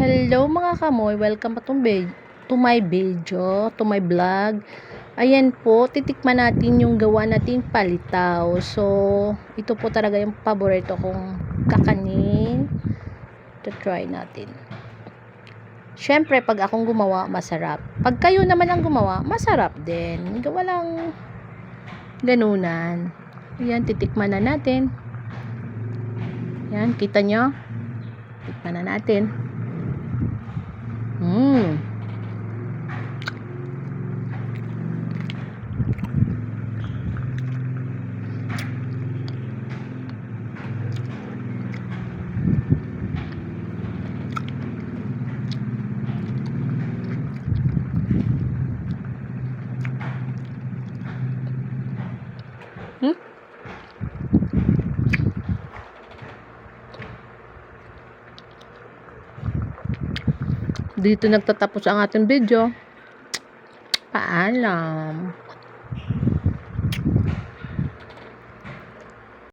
Hello mga kamoy, welcome to my video, to my vlog. Ayan po, titikman natin yung gawa nating palitaw. So, ito po talaga yung paborito kong kakanin. To try natin. Syempre, pag akong gumawa, masarap. Pag kayo naman ang gumawa, masarap din. Gawa lang ganunan. Ayan, titikman na natin. Ayan, kita nyo? Tikman na natin. Hmm. Dito nagtatapos ang ating video. Paalam.